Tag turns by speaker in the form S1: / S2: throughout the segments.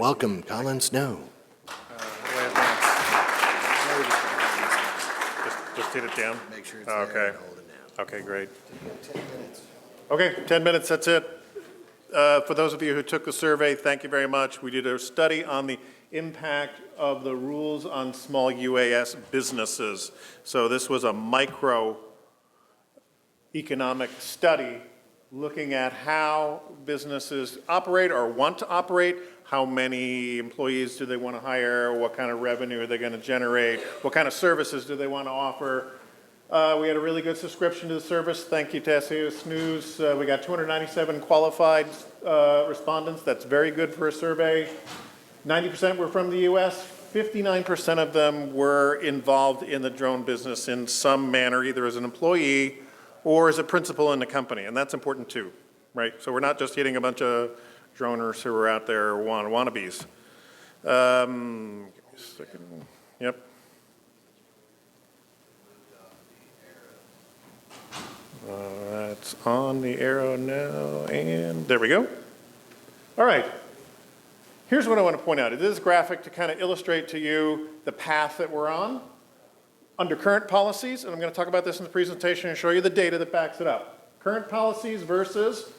S1: welcome Colin Snow.
S2: Just hit it down?
S1: Make sure it's
S2: Okay.
S1: there and hold it now.
S2: Okay, great.
S1: 10 minutes.
S2: Okay, 10 minutes, that's it. For those of you who took the survey, thank you very much. We did a study on the impact of the rules on small UAS businesses. So this was a microeconomic study looking at how businesses operate or want to operate, how many employees do they want to hire, what kind of revenue are they going to generate, what kind of services do they want to offer. We had a really good subscription to the service. Thank you to sUSB. We got 297 qualified respondents. That's very good for a survey. 90% were from the US. 59% of them were involved in the drone business in some manner, either as an employee or as a principal in the company. And that's important too, right? So we're not just hitting a bunch of droners who are out there wannabes. Give me a second. Yep. That's on the arrow now, and there we go. All right. Here's what I want to point out. It is a graphic to kind of illustrate to you the path that we're on under current policies, and I'm going to talk about this in the presentation and show you the data that backs it up. Current policies versus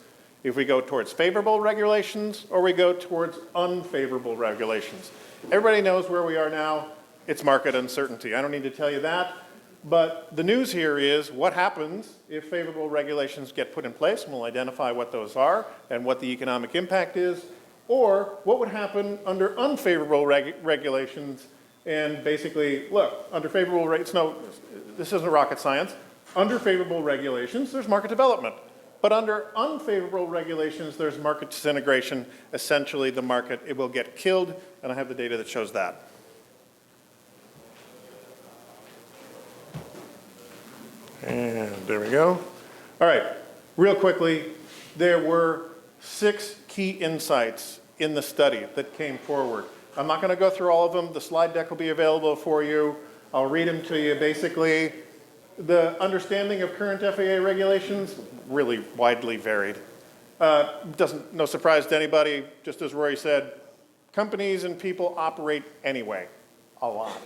S2: if we go towards favorable regulations or we go towards unfavorable regulations. Everybody knows where we are now. It's market uncertainty. I don't need to tell you that. But the news here is what happens if favorable regulations get put in place, and we'll identify what those are and what the economic impact is, or what would happen under unfavorable regulations. And basically, look, under favorable rates, no, this isn't rocket science. Under favorable regulations, there's market development. But under unfavorable regulations, there's market disintegration. Essentially, the market, it will get killed, and I have the data that shows that. And there we go. All right, real quickly, there were 6 key insights in the study that came forward. I'm not going to go through all of them. The slide deck will be available for you. I'll read them to you. Basically, the understanding of current FAA regulations, really widely varied. No surprise to anybody, just as Rory said, companies and people operate anyway, a lot.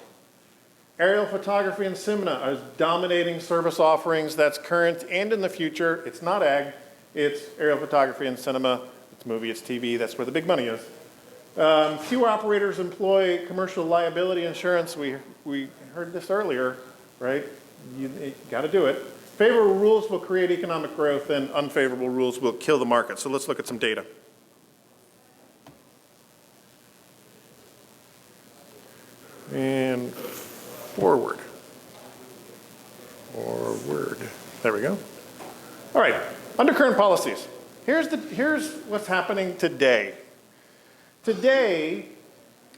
S2: Aerial photography and cinema are dominating service offerings. That's current and in the future. It's not ag, it's aerial photography and cinema. It's movie, it's TV, that's where the big money is. Fewer operators employ commercial liability insurance. We heard this earlier, right? You got to do it. Favorable rules will create economic growth and unfavorable rules will kill the market. So let's look at some data. And forward. There we go. All right, under current policies. Here's what's happening today. Today,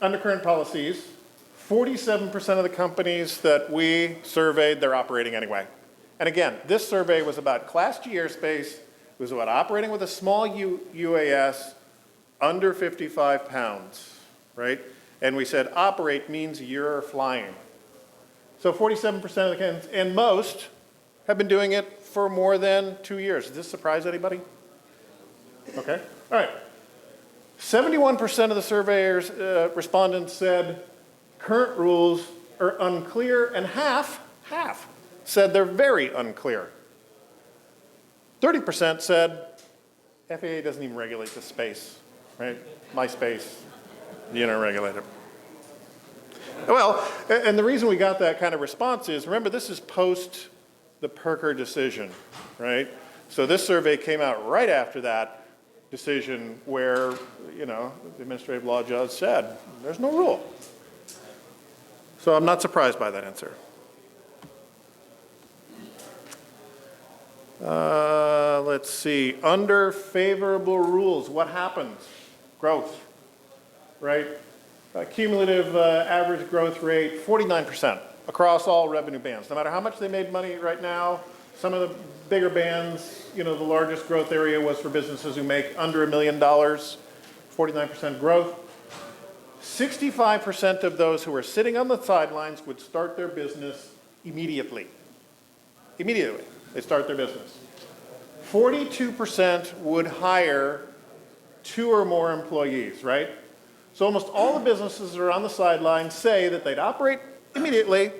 S2: under current policies, 47% of the companies that we surveyed, they're operating anyway. And again, this survey was about Class G airspace. It was about operating with a small UAS under 55 pounds, right? And we said operate means you're flying. So 47% of the companies, and most have been doing it for more than 2 years. Does this surprise anybody? Okay, all right. 71% of the surveyors, respondents said current rules are unclear, and half said they're very unclear. 30% said FAA doesn't even regulate the space, right? My space, you don't regulate it. Well, and the reason we got that kind of response is, remember, this is post the Perker decision, right? So this survey came out right after that decision where, the administrative law judge said, there's no rule. So I'm not surprised by that answer. Let's see, under favorable rules, what happens? Growth, right? Cumulative average growth rate, 49% across all revenue bands. No matter how much they made money right now, some of the bigger bands, the largest growth area was for businesses who make under $1 million, 49% growth. 65% of those who are sitting on the sidelines would start their business immediately. Immediately, they start their business. 42% would hire 2 or more employees, right? So almost all the businesses that are on the sidelines say that they'd operate immediately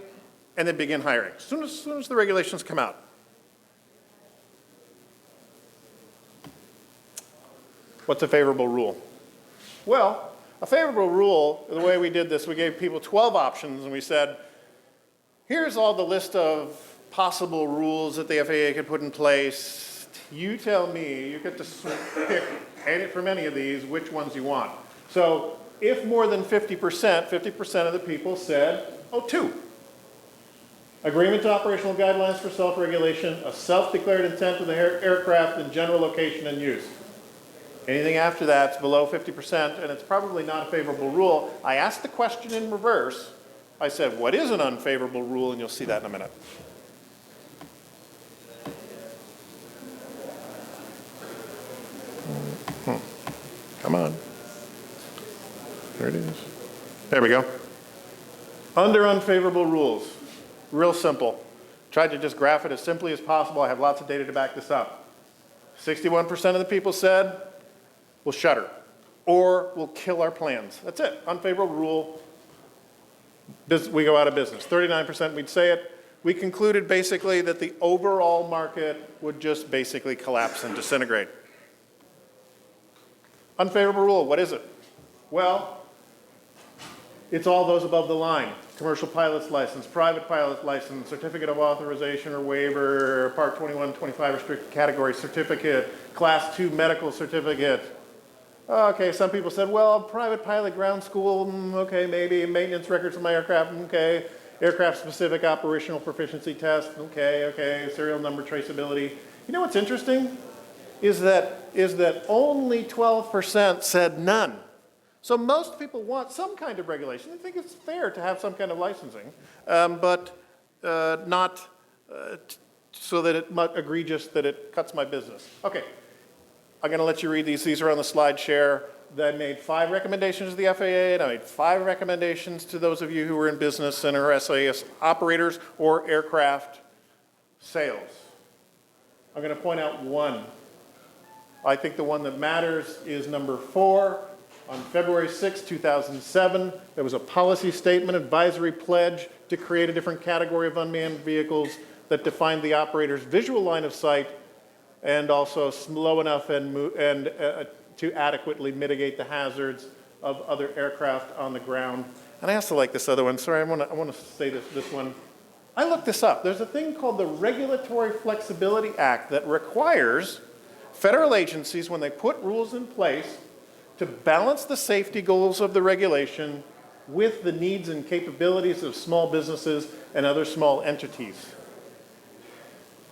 S2: and then begin hiring as soon as the regulations come out. What's a favorable rule? Well, a favorable rule, the way we did this, we gave people 12 options and we said, here's all the list of possible rules that the FAA could put in place. You tell me, you get to pick from any of these which ones you want. So if more than 50% of the people said, oh, 2. Agreement to operational guidelines for self-regulation, a self-declared intent of the aircraft in general location and use. Anything after that's below 50%, and it's probably not a favorable rule. I asked the question in reverse. I said, what is an unfavorable rule? And you'll see that in a minute. Come on. There it is. There we go. Under unfavorable rules. Real simple. Tried to just graph it as simply as possible. I have lots of data to back this up. 61% of the people said, we'll shutter, or we'll kill our plans. That's it. Unfavorable rule. We go out of business. 39% we'd say it. We concluded basically that the overall market would just basically collapse and disintegrate. Unfavorable rule, what is it? Well, it's all those above the line. Commercial pilot's license, private pilot's license, certificate of authorization or waiver, Part 2125 restricted category certificate, Class 2 medical certificate. Okay, some people said, well, private pilot ground school, okay, maybe. Maintenance records of my aircraft, okay. Aircraft specific operational proficiency test, okay. Serial number traceability. You know what's interesting? Is that only 12% said none. So most people want some kind of regulation. They think it's fair to have some kind of licensing, but not so that it's egregious that it cuts my business. Okay, I'm going to let you read these. These are on the slide share. I made 5 recommendations to the FAA, and I made 5 recommendations to those of you who are in business and are SAS operators or aircraft sales. I'm going to point out one. I think the one that matters is number 4. On February 6, 2007, there was a policy statement advisory pledge to create a different category of unmanned vehicles that defined the operator's visual line of sight and also slow enough to adequately mitigate the hazards of other aircraft on the ground. And I also like this other one. Sorry, I want to say this one. I looked this up. There's a thing called the Regulatory Flexibility Act that requires federal agencies, when they put rules in place, to balance the safety goals of the regulation with the needs and capabilities of small businesses and other small entities.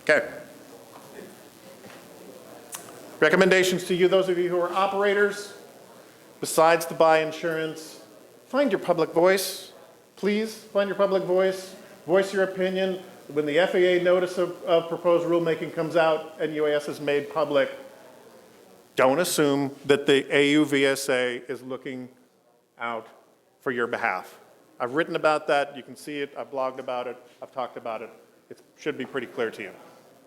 S2: Okay. Recommendations to you, those of you who are operators, besides to buy insurance, find your public voice. Please find your public voice. Voice your opinion. When the FAA notice of proposed rulemaking comes out and UAS is made public, don't assume that the AUVSA is looking out for your behalf. I've written about that. You can see it. I've blogged about it. I've talked about it. It should be pretty clear to you.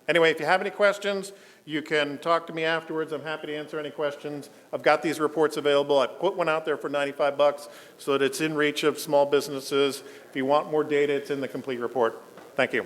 S2: Anyway, if you have any questions, you can talk to me afterwards. I'm happy to answer any questions. I've got these reports available. I put one out there for $95 so that it's in reach of small businesses. If you want more data, it's in the complete report. Thank you.